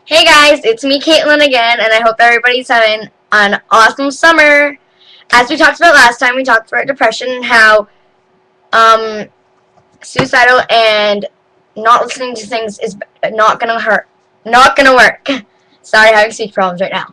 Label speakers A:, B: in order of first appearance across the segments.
A: Hey guys, it's me, Kaitlin, again, and I hope everybody's having an awesome summer. As we talked about last time, we talked about depression and how suicidal and not listening to things is not gonna work. Sorry, having speech problems right now.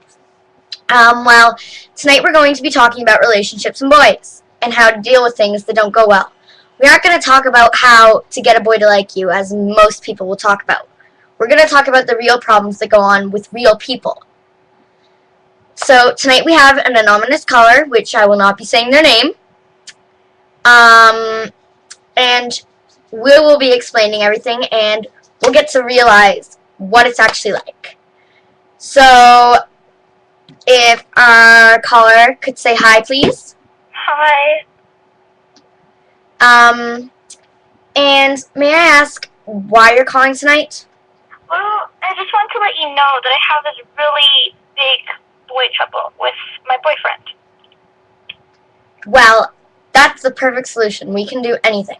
A: Well, tonight we're going to be talking about relationships and boys and how to deal with things that don't go well. We aren't going to talk about how to get a boy to like you, as most people will talk about. We're going to talk about the real problems that go on with real people. So tonight we have an anonymous caller, which I will not be saying their name. And we will be explaining everything, and we'll get to realize what it's actually like. So, if our caller could say hi, please.
B: Hi.
A: And may I ask why you're calling tonight?
B: Well, I just want to let you know that I have this really big boy trouble with my boyfriend.
A: Well, that's the perfect solution. We can do anything.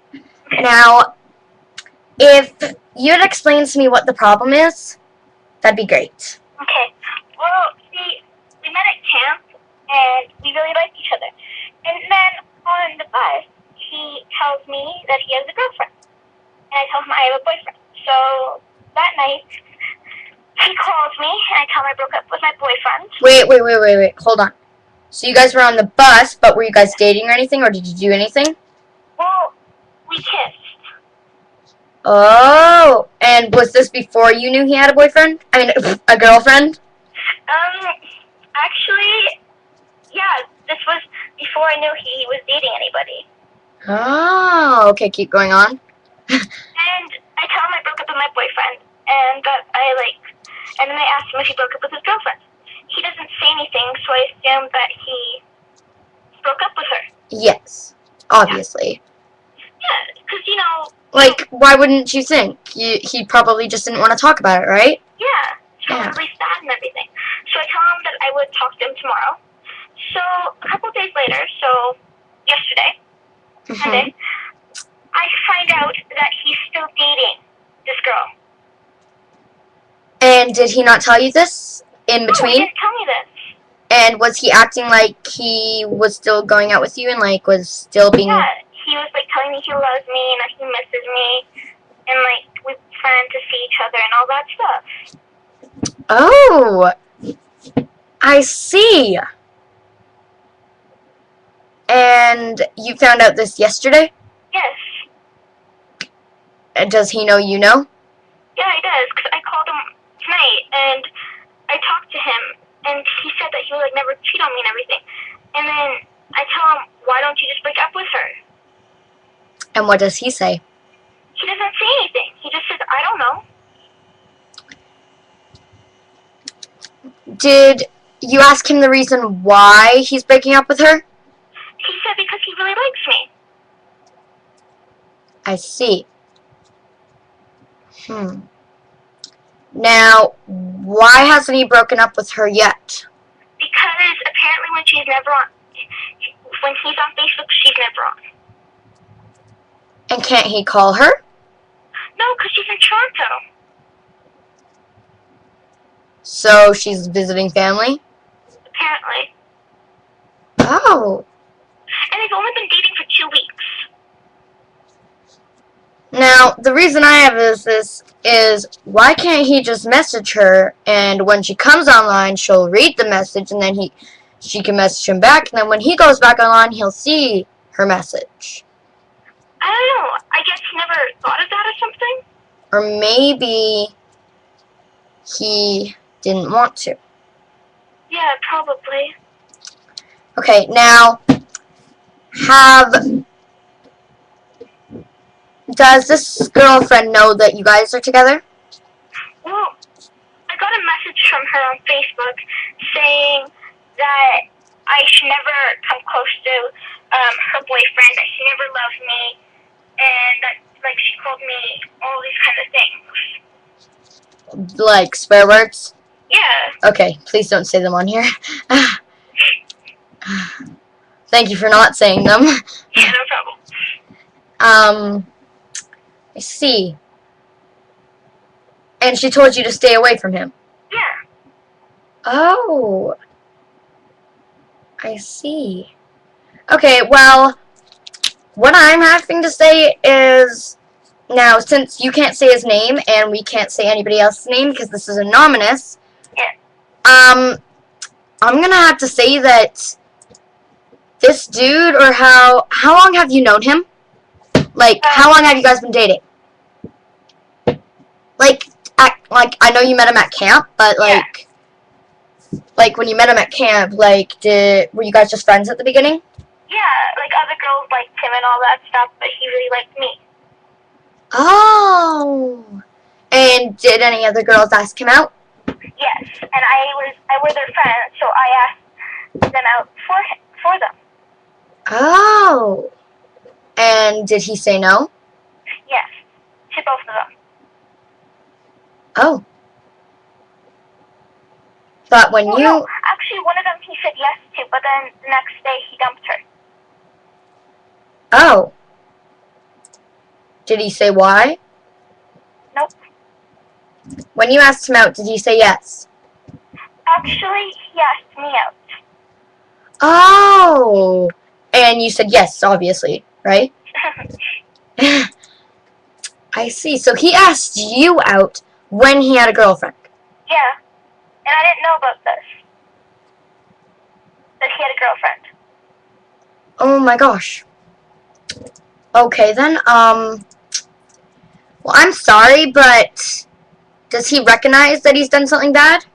A: Now, if you'd explain to me what the problem is, that'd be great.
B: Okay. Well, see, we met at camp, and we really liked each other. And then on the bus, he tells me that he has a girlfriend. And I tell him I have a boyfriend. So that night, he calls me, and I tell him I broke up with my boyfriend.
A: Wait. Hold on. So you guys were on the bus, but were you guys dating or anything, or did you do anything?
B: Well, we kissed.
A: Oh, and was this before you knew he had a boyfriend? I mean, a girlfriend?
B: Actually, yeah, this was before I knew he was dating anybody.
A: Oh, okay, keep going on.
B: And I tell him I broke up with my boyfriend, and that and then I asked him if he broke up with his girlfriend. He doesn't say anything, so I assume that he broke up with her.
A: Yes, obviously.
B: Yeah, because, you know...
A: Like, why wouldn't you think? He probably just didn't want to talk about it, right?
B: Yeah, he's probably sad and everything. So I tell him that I would talk to him tomorrow. So a couple of days later, so yesterday, Monday, I find out that he's still dating this girl.
A: And did he not tell you this in between?
B: No, he didn't tell me this.
A: And was he acting like he was still going out with you and, like, was still being...
B: Yeah, he was, like, telling me he loves me and that he misses me. And, like, we plan to see each other and all that stuff.
A: Oh, I see. And you found out this yesterday?
B: Yes.
A: Does he know you know?
B: Yeah, he does, because I called him tonight, and I talked to him, and he said that he would, like, never cheat on me and everything. And then I tell him, why don't you just break up with her?
A: And what does he say?
B: He doesn't say anything. He just says, I don't know.
A: Did you ask him the reason why he's breaking up with her?
B: He said because he really likes me.
A: I see. Now, why hasn't he broken up with her yet?
B: Because apparently when he's on Facebook, she's never on.
A: And can't he call her?
B: No, because she's in Toronto.
A: So she's visiting family?
B: Apparently.
A: Oh.
B: And they've only been dating for 2 weeks.
A: Now, the reason I have this is, why can't he just message her, and when she comes online, she'll read the message, and then she can message him back, and then when he goes back online, he'll see her message.
B: I don't know. I guess he never thought of that or something.
A: Or maybe he didn't want to.
B: Yeah, probably.
A: Okay, now, does this girlfriend know that you guys are together?
B: Well, I got a message from her on Facebook saying that I should never come close to her boyfriend, that she never loved me, and that, like, she called me all these kind of things.
A: Like swear words?
B: Yeah.
A: Okay, please don't say them on here. Thank you for not saying them.
B: Yeah, no problem.
A: I see. And she told you to stay away from him? Oh, I see. Okay, well, what I'm having to say is, now, since you can't say his name and we can't say anybody else's name because this is anonymous,
B: Yeah.
A: I'm gonna have to say that this dude, or how long have you known him? Like, how long have you guys been dating? Like, I know you met him at camp, but like, like when you met him at camp, like, were you guys just friends at the beginning?
B: Yeah, like other girls liked him and all that stuff, but he really liked me.
A: Oh. And did any other girls ask him out?
B: Yes, and I was their friend, so I asked them out for them.
A: Oh. And did he say no?
B: Yes, to both of them.
A: Oh. But when
B: No, actually, one of them he said yes to, but then the next day he dumped her.
A: Oh. Did he say why?
B: Nope.
A: When you asked him out, did he say yes?
B: Actually, he asked me out.
A: Oh. And you said yes, obviously, right? I see. So he asked you out when he had a girlfriend.
B: Yeah, and I didn't know about this. That he had a girlfriend.
A: Oh my gosh. Okay then, well, I'm sorry, but does he recognize that he's done something bad?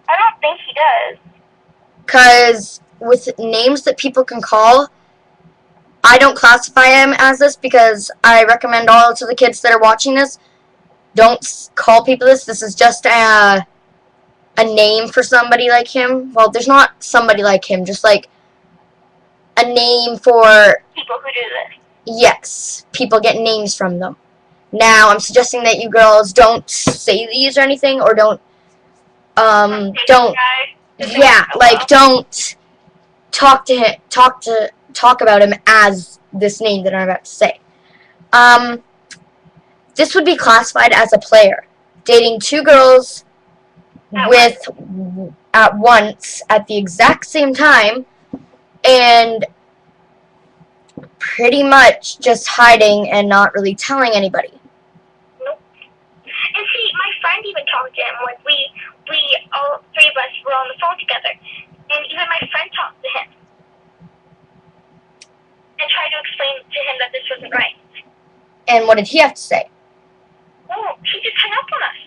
B: I don't think he does.
A: Because with names that people can call, I don't classify him as this because I recommend all to the kids that are watching this, don't call people this. This is just a name for somebody like him. Well, there's not somebody like him, just like a name for...
B: People who do this.
A: Yes, people get names from them. Now, I'm suggesting that you girls don't say these or anything, or don't, don't talk to him, talk about him as this name that I'm about to say. This would be classified as a player, dating two girls at once at the exact same time, and pretty much just hiding and not really telling anybody.
B: Nope. And see, my friend even talked to him. Like we all three of us were on the phone together, and even my friend talked to him and tried to explain to him that this wasn't right.
A: And what did he have to say?
B: Oh, he just hung up on us.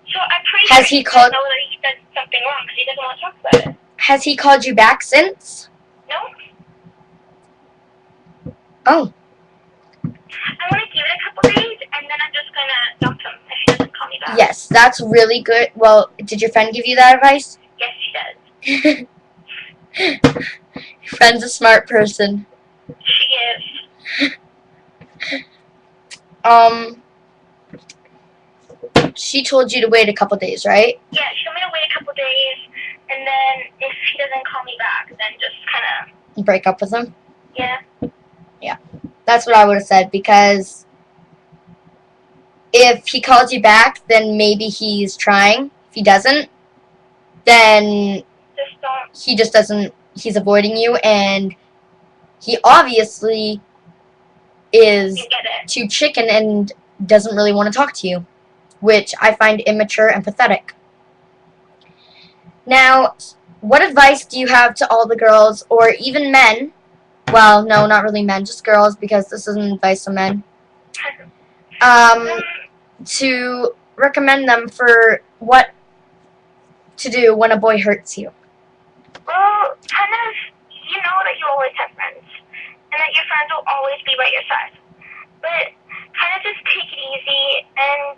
B: So I'm pretty sure he doesn't know that he did something wrong because he doesn't want to talk about it.
A: Has he called you back since?
B: No.
A: Oh.
B: I want to give it a couple days, and then I'm just going to dump him if he doesn't call me back.
A: Yes, that's really good. Well, did your friend give you that advice?
B: Yes, she does.
A: Your friend's a smart person.
B: She is.
A: She told you to wait a couple days, right?
B: Yeah, she told me to wait a couple days, and then if he doesn't call me back, then just kind
A: of... break up with him?
B: Yeah.
A: Yeah. That's what I would have said, because if he calls you back, then maybe he's trying. If he doesn't, then he just doesn't, he's avoiding you, and he obviously is too chicken and doesn't really want to talk to you, which I find immature and pathetic. Now, what advice do you have to all the girls, or even men? Well, no, not really men, just girls, because this isn't advice to men. To recommend them for what to do when a boy hurts you.
B: Well, kind of, you know that you always have friends, and that your friends will always be by your side. But kind of just take it easy, and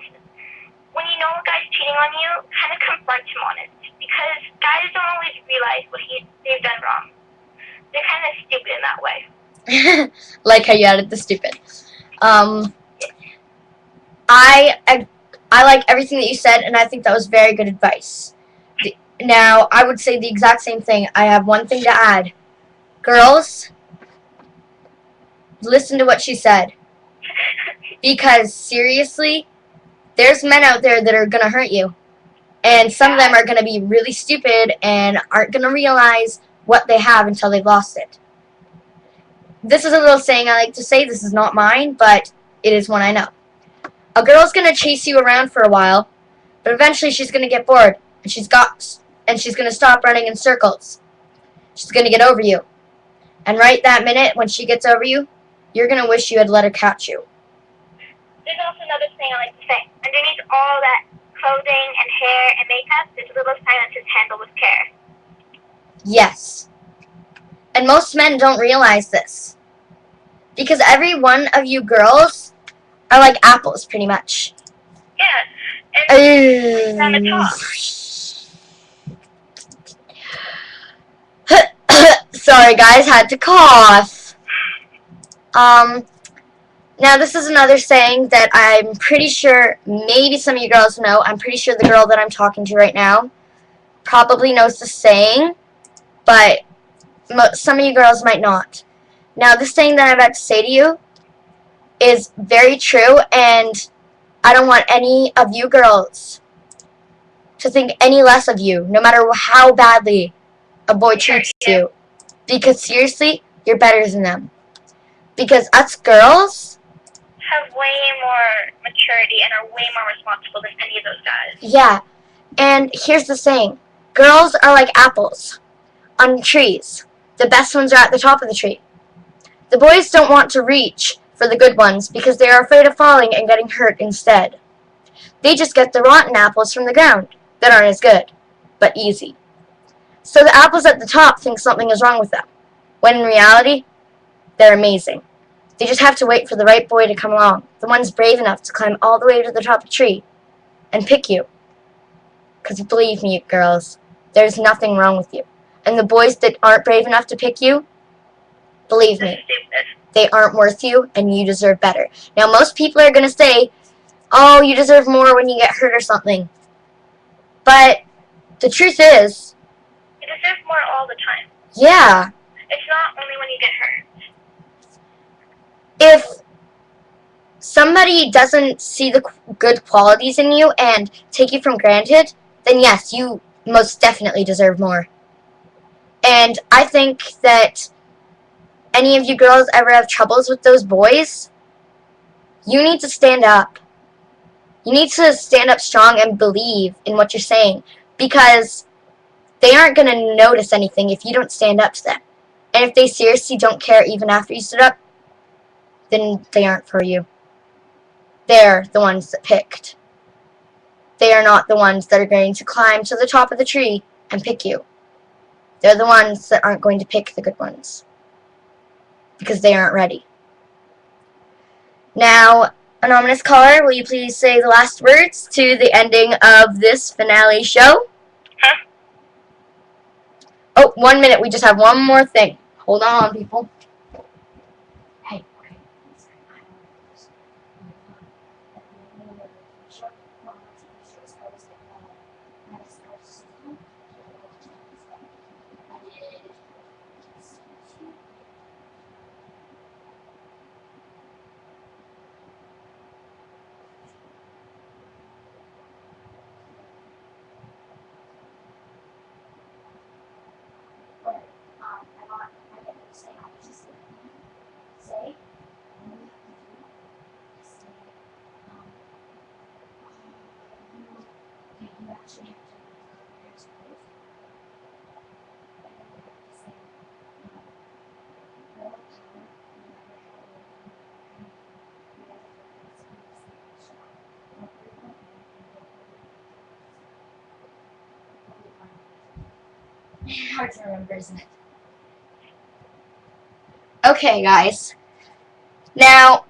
B: when you know a guy's cheating on you, kind of confront him on it. Because guys don't always realize what they've done wrong. They're kind of stupid in that way.
A: Like how you added the stupid. I like everything that you said, and I think that was very good advice. Now, I would say the exact same thing. I have one thing to add. Girls, listen to what she said. Because, seriously, There's men out there that are going to hurt you. And some of them are going to be really stupid and aren't going to realize what they have until they've lost it. This is a little saying I like to say. This is not mine, but it is one I know. A girl's going to chase you around for a while, but eventually she's going to get bored, and she's going to stop running in circles. She's going to get over you. And right that minute, when she gets over you, you're going to wish you had let her catch you.
B: There's also another thing I like to say. Underneath all that clothing and hair and makeup, there's a little sign that says handle with care.
A: Yes. And most men don't realize this. Because every one of you girls are like apples, pretty much.
B: Yeah. And on the top.
A: Sorry guys, had to cough. Now this is another saying that I'm pretty sure maybe some of you girls know. I'm pretty sure the girl that I'm talking to right now probably knows the saying, but some of you girls might not. Now this saying that I'm about to say to you is very true, and I don't want any of you girls to think any less of you, no matter how badly a boy treats you. Because seriously, you're better than them. Because us girls
B: have way more maturity and are way more responsible than any of those guys.
A: Yeah, and here's the saying. Girls are like apples on trees. The best ones are at the top of the tree. The boys don't want to reach for the good ones because they are afraid of falling and getting hurt instead. They just get the rotten apples from the ground that aren't as good, but easy. So the apples at the top think something is wrong with them, when in reality, they're amazing. They just have to wait for the right boy to come along, the one's brave enough to climb all the way to the top of the tree and pick you. Because believe me, girls, there's nothing wrong with you. And the boys that aren't brave enough to pick you, believe me, they aren't worth you and you deserve better. Now, most people are going to say, oh, you deserve more when you get hurt or something. But the truth is,
B: you deserve more all the time.
A: Yeah.
B: It's not only when you get hurt.
A: If somebody doesn't see the good qualities in you and take you for granted, then yes, you most definitely deserve more. And I think that any of you girls ever have troubles with those boys, you need to stand up. You need to stand up strong and believe in what you're saying, because they aren't going to notice anything if you don't stand up to them. And if they seriously don't care even after you stood up, then they aren't for you. They're the ones that picked. They are not the ones that are going to climb to the top of the tree and pick you. They're the ones that aren't going to pick the good ones, because they aren't ready. Now, anonymous caller, will you please say the last words to the ending of this finale show?
B: Huh?
A: Oh, 1 minute. We just have one more thing. Hold on, people. Hey, okay. Hard to remember, isn't it? Okay, guys. Now,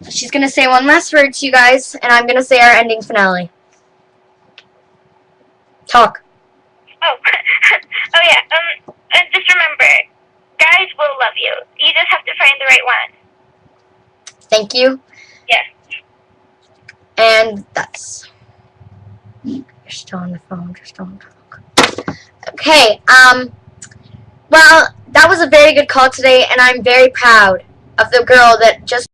A: she's going to say one last word to you guys, and I'm going to say our ending finale. Talk.
B: Oh, oh yeah. And just remember, guys will love you. You just have to find the right one.
A: Thank you.
B: Yes.
A: And that's... You're still on the phone. Just don't talk. Okay, well, that was a very good call today, and I'm very proud of the girl that just